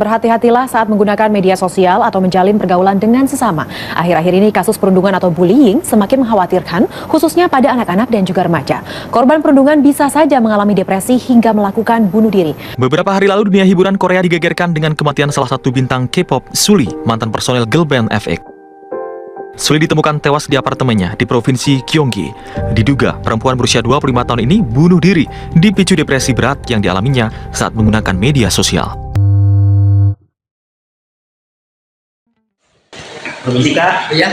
berhati-hatilah saat menggunakan media sosial atau menjalin pergaulan dengan sesama. Akhir-akhir ini kasus perundungan atau bullying semakin mengkhawatirkan, khususnya pada anak-anak dan juga remaja. Korban perundungan bisa saja mengalami depresi hingga melakukan bunuh diri. Beberapa hari lalu dunia hiburan Korea digegerkan dengan kematian salah satu bintang K-pop, Sulli, mantan personel girl band FX. Sulli ditemukan tewas di apartemennya di provinsi Gyeonggi. Diduga perempuan berusia 25 tahun ini bunuh diri dipicu depresi berat yang dialaminya saat menggunakan media sosial. Permisi Kak, Iya.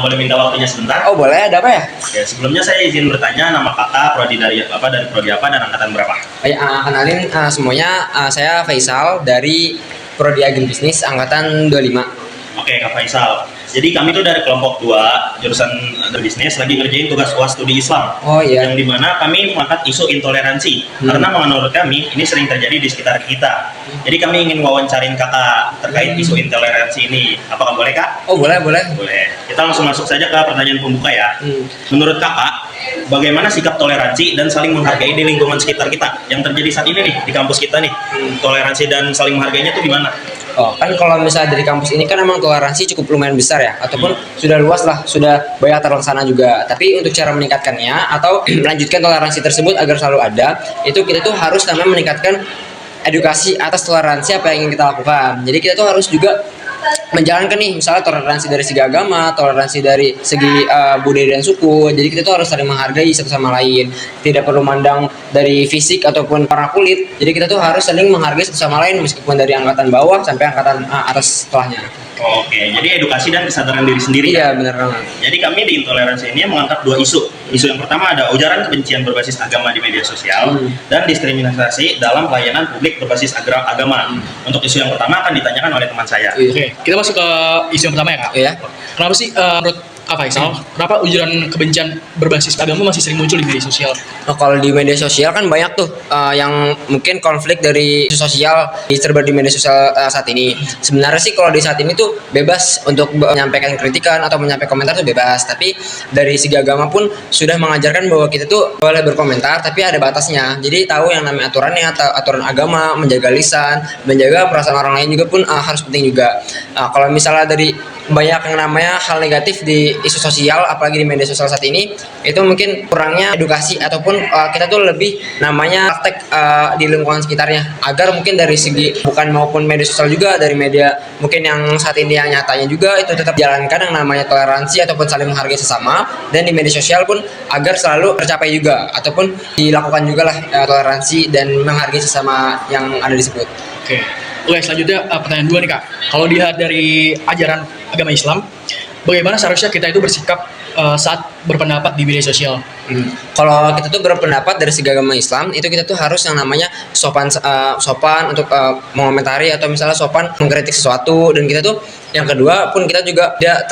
Boleh minta waktunya sebentar? Oh boleh, ada apa ya? Oke, sebelumnya saya izin bertanya nama kakak, prodi dari prodi apa dan angkatan berapa? Kenalin semuanya, saya Faisal dari Prodi Agribisnis angkatan 25. Oke Kak Faisal, jadi kami tuh dari kelompok 2 jurusan bisnis lagi ngerjain tugas UAS studi Islam. Oh iya. Yang dimana kami mengangkat isu intoleransi karena menurut kami ini sering terjadi di sekitar kita. Jadi kami ingin wawancarin kakak terkait isu intoleransi ini. Apakah boleh Kak? Oh boleh. Boleh. Kita langsung masuk saja ke pertanyaan pembuka ya. Menurut kakak, bagaimana sikap toleransi dan saling menghargai di lingkungan sekitar kita yang terjadi saat ini nih di kampus kita nih? Toleransi dan saling menghargainya tuh gimana? Oh kan kalau misalnya dari kampus ini kan emang toleransi cukup lumayan besar ya, ataupun sudah luas lah, sudah banyak terlaksana juga. Tapi untuk cara meningkatkannya atau melanjutkan toleransi tersebut agar selalu ada, itu kita tuh harus namanya meningkatkan edukasi atas toleransi apa yang ingin kita lakukan. Jadi kita tuh harus juga menjalankan nih misalnya toleransi dari segi agama, toleransi dari segi budaya dan suku. Jadi kita tuh harus saling menghargai satu sama lain, tidak perlu mandang dari fisik ataupun warna kulit. Jadi kita tuh harus saling menghargai satu sama lain meskipun dari angkatan bawah sampai angkatan atas setelahnya. Oke, jadi edukasi dan kesadaran diri sendiri. Iya benar banget. Jadi kami di intoleransi ini mengangkat 2 isu. Isu yang pertama ada ujaran kebencian berbasis agama di media sosial dan diskriminasi dalam pelayanan publik berbasis agama. Untuk isu yang pertama akan ditanyakan oleh teman saya. Oke, kita masuk ke isu yang pertama ya Kak. Iya. Kenapa sih menurut Kak Faisal, kenapa ujaran kebencian berbasis agama masih sering muncul di media sosial? Nah, kalau di media sosial kan banyak tuh yang mungkin konflik dari isu sosial disebar di media sosial saat ini. Sebenarnya sih kalau di saat ini tuh bebas untuk menyampaikan kritikan atau menyampaikan komentar tuh bebas. Tapi dari segi agama pun sudah mengajarkan bahwa kita tuh boleh berkomentar tapi ada batasnya. Jadi tahu yang namanya aturannya atau aturan agama, menjaga lisan, menjaga perasaan orang lain juga pun harus penting juga. Kalau misalnya dari banyak yang namanya hal negatif di isu sosial apalagi di media sosial saat ini, itu mungkin kurangnya edukasi ataupun kita tuh lebih namanya praktek di lingkungan sekitarnya, agar mungkin dari segi bukan maupun media sosial juga dari media mungkin yang saat ini yang nyatanya juga itu tetap jalankan yang namanya toleransi ataupun saling menghargai sesama, dan di media sosial pun agar selalu tercapai juga ataupun dilakukan juga lah toleransi dan menghargai sesama yang ada disebut. Oke, selanjutnya pertanyaan 2 nih Kak. Kalau dilihat dari ajaran agama Islam, bagaimana seharusnya kita itu bersikap saat berpendapat di media sosial? Kalau kita tuh berpendapat dari segi agama Islam, itu kita tuh harus yang namanya sopan untuk mengomentari atau misalnya sopan mengkritik sesuatu. Dan kita tuh yang kedua pun kita juga tidak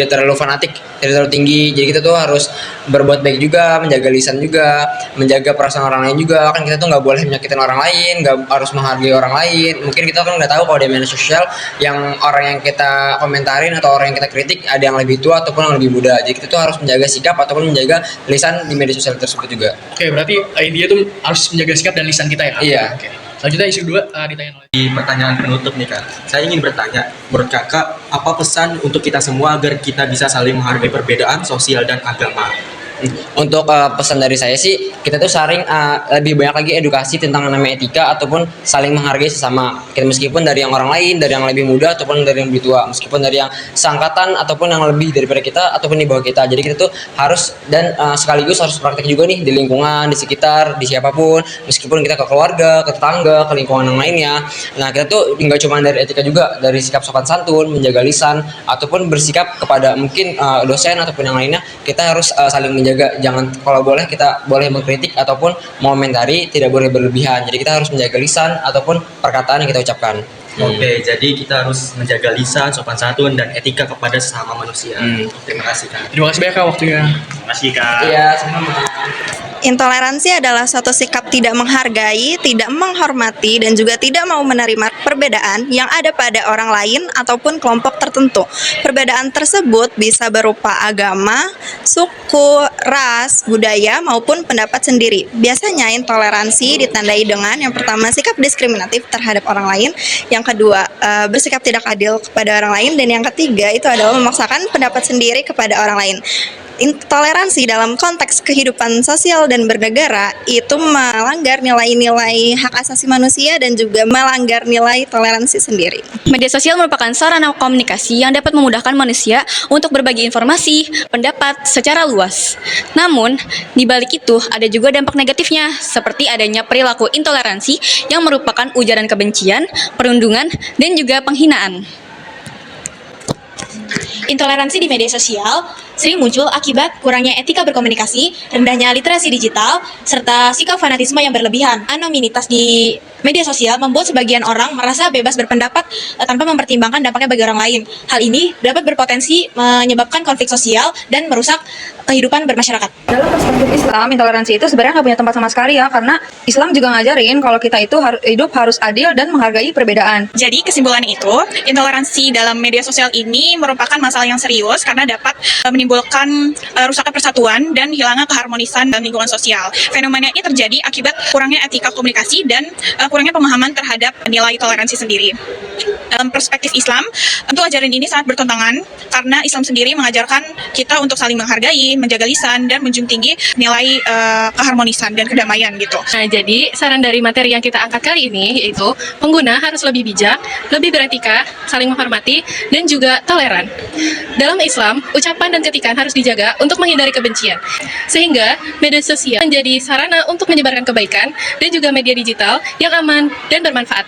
terlalu fanatik, tidak terlalu tinggi. Jadi kita tuh harus berbuat baik juga, menjaga lisan juga, menjaga perasaan orang lain juga. Kan kita tuh nggak boleh menyakitin orang lain, nggak harus menghargai orang lain. Mungkin kita kan nggak tahu kalau di media sosial yang orang yang kita komentarin atau orang yang kita kritik ada yang lebih tua ataupun yang lebih muda. Jadi kita tuh harus menjaga sikap ataupun menjaga lisan di media sosial tersebut juga. Oke, berarti dia tuh harus menjaga sikap dan lisan kita ya Kak? Iya. Oke. Selanjutnya isu 2 ditanya oleh Di pertanyaan penutup nih Kak, saya ingin bertanya, menurut Kakak, apa pesan untuk kita semua agar kita bisa saling menghargai perbedaan sosial dan agama? Untuk pesan dari saya sih, kita tuh lebih banyak lagi edukasi tentang namanya etika ataupun saling menghargai sesama. Kita meskipun dari yang orang lain, dari yang lebih muda ataupun dari yang lebih tua, meskipun dari yang seangkatan ataupun yang lebih daripada kita ataupun di bawah kita. Jadi kita tuh harus dan sekaligus harus praktek juga nih di lingkungan, di sekitar, di siapapun, meskipun kita ke keluarga, ke tetangga, ke lingkungan yang lainnya. Nah kita tuh nggak cuma dari etika juga, dari sikap sopan santun, menjaga lisan ataupun bersikap kepada mungkin dosen ataupun yang lainnya. Kita harus saling menjaga. Jangan, kalau boleh kita boleh mengkritik ataupun mengomentari, tidak boleh berlebihan. Jadi kita harus menjaga lisan ataupun perkataan yang kita ucapkan. Oke, jadi kita harus menjaga lisan, sopan santun, dan etika kepada sesama manusia. Terima kasih Kak. Terima kasih banyak Kak waktunya. Terima kasih Kak. Iya, sama-sama. Intoleransi adalah suatu sikap tidak menghargai, tidak menghormati, dan juga tidak mau menerima perbedaan yang ada pada orang lain ataupun kelompok tertentu. Perbedaan tersebut bisa berupa agama, suku, ras, budaya, maupun pendapat sendiri. Biasanya intoleransi ditandai dengan yang pertama sikap diskriminatif terhadap orang lain, yang yang kedua bersikap tidak adil kepada orang lain, dan yang ketiga itu adalah memaksakan pendapat sendiri kepada orang lain. Intoleransi dalam konteks kehidupan sosial dan bernegara itu melanggar nilai-nilai hak asasi manusia dan juga melanggar nilai toleransi sendiri. Media sosial merupakan sarana komunikasi yang dapat memudahkan manusia untuk berbagi informasi, pendapat secara luas. Namun, di balik itu ada juga dampak negatifnya, seperti adanya perilaku intoleransi yang merupakan ujaran kebencian, perundungan, dan juga penghinaan. Intoleransi di media sosial sering muncul akibat kurangnya etika berkomunikasi, rendahnya literasi digital, serta sikap fanatisme yang berlebihan. Anonimitas di media sosial membuat sebagian orang merasa bebas berpendapat tanpa mempertimbangkan dampaknya bagi orang lain. Hal ini dapat berpotensi menyebabkan konflik sosial dan merusak kehidupan bermasyarakat. Dalam perspektif Islam, intoleransi itu sebenarnya nggak punya tempat sama sekali ya, karena Islam juga ngajarin kalau kita itu hidup harus adil dan menghargai perbedaan. Jadi kesimpulannya itu, intoleransi dalam media sosial ini merupakan masalah yang serius karena dapat menimbulkan rusaknya persatuan dan hilangnya keharmonisan dalam lingkungan sosial. Fenomena ini terjadi akibat kurangnya etika komunikasi dan kurangnya pemahaman terhadap nilai toleransi sendiri. Dalam perspektif Islam, tentu ajaran ini sangat bertentangan karena Islam sendiri mengajarkan kita untuk saling menghargai, menjaga lisan, dan menjunjung tinggi nilai keharmonisan dan kedamaian gitu. Nah, jadi saran dari materi yang kita angkat kali ini yaitu pengguna harus lebih bijak, lebih beretika, saling menghormati, dan juga toleran. Dalam Islam, ucapan dan ketikan harus dijaga untuk menghindari kebencian. Sehingga media sosial menjadi sarana untuk menyebarkan kebaikan dan juga media digital yang aman dan bermanfaat.